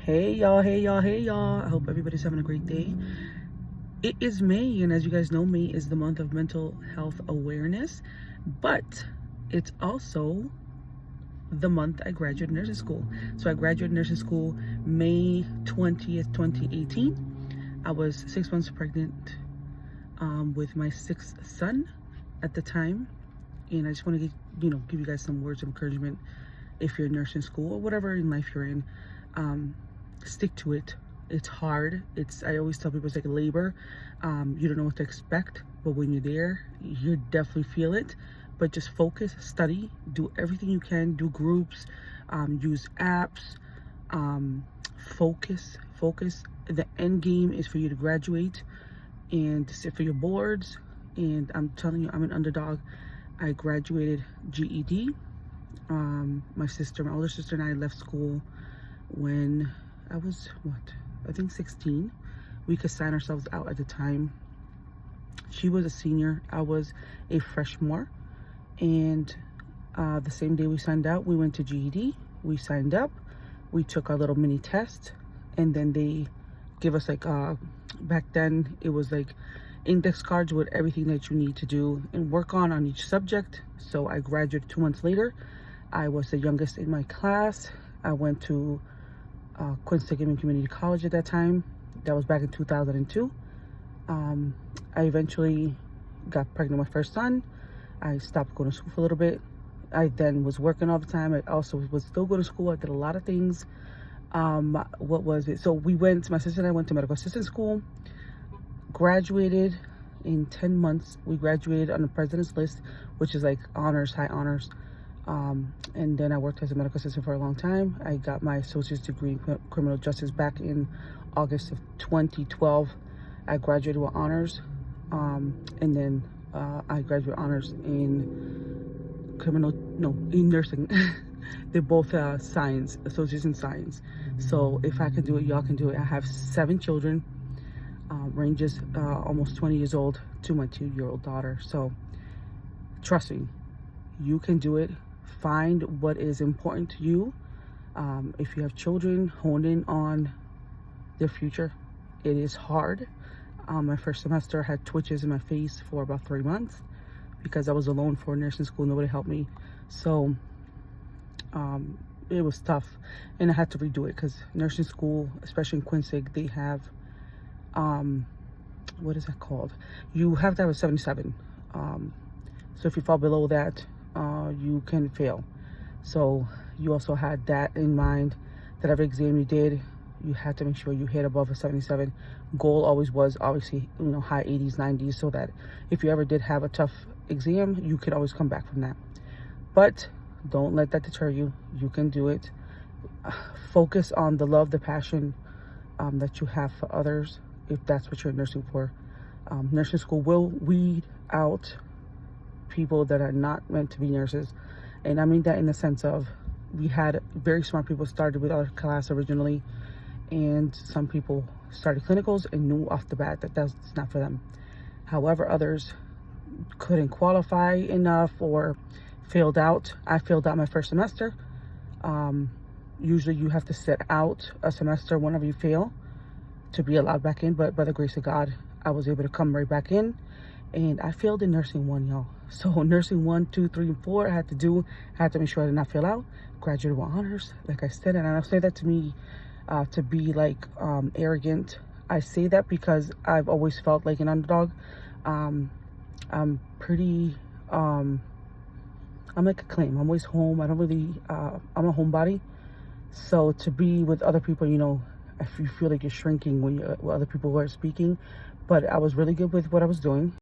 Hey y'all, hey y'all, hey y'all. I hope everybody's having a great day. It is May, and as you guys know, May is the month of mental health awareness, but it's also the month I graduated nursing school. So I graduated nursing school May 20th, 2018. I was 6 months pregnant with my sixth son at the time. And I just want to give you guys some words of encouragement. If you're in nursing school or whatever in life you're in, stick to it. It's hard. I always tell people it's like labor. You don't know what to expect, but when you're there, you definitely feel it. But just focus, study, do everything you can, do groups, use apps, focus. The end game is for you to graduate and to sit for your boards. And I'm telling you, I'm an underdog. I graduated GED. My older sister and I left school when I was, I think 16. We could sign ourselves out at the time. She was a senior, I was a freshman. And the same day we signed out, we went to GED. We signed up, we took our little mini test, and then they give us back then it was like index cards with everything that you need to do and work on each subject. So I graduated 2 months later. I was the youngest in my class. I went to Quincy Community College at that time. That was back in 2002. I eventually got pregnant with my first son. I stopped going to school for a little bit. I then was working all the time. I also was still going to school. I did a lot of things. What was it? So my sister and I went to medical assistant school, graduated in 10 months. We graduated on the president's list, which is like honors, high honors. And then I worked as a medical assistant for a long time. I got my associate's degree in criminal justice back in August of 2012. I graduated with honors. And then I graduated honors in in nursing. They're both science, associates in science. So if I can do it, y'all can do it. I have 7 children, ranges almost 20 years old to my 2-year-old daughter. So trust me, you can do it. Find what is important to you. If you have children, hone in on their future. It is hard. My first semester, I had twitches in my face for about 3 months because I was alone for nursing school. Nobody helped me. So it was tough, and I had to redo it because nursing school, especially in Quincy, they have what is that called? You have to have a 77. So if you fall below that, you can fail. So you also had that in mind, that every exam you did, you had to make sure you hit above a 77. Goal always was obviously high 80s, 90s, so that if you ever did have a tough exam, you could always come back from that. But don't let that deter you. You can do it. Focus on the love, the passion that you have for others, if that's what you're nursing for. Nursing school will weed out people that are not meant to be nurses. And I mean that in the sense of, we had very smart people started with our class originally, and some people started clinicals and knew off the bat that that's not for them. However, others couldn't qualify enough or failed out. I failed out my first semester. Usually you have to sit out a semester whenever you fail to be allowed back in, but by the grace of God, I was able to come right back in. And I failed in nursing 1, y'all. So nursing 1, 2, 3, and 4, I had to make sure I did not fail out. Graduated with honors, like I said. And I don't say that to me to be like arrogant. I say that because I've always felt like an underdog. I'm pretty, I'm like a claim. I'm always home. I don't really, I'm a homebody. So to be with other people, if you feel like you're shrinking when other people are speaking. But I was really good with what I was doing.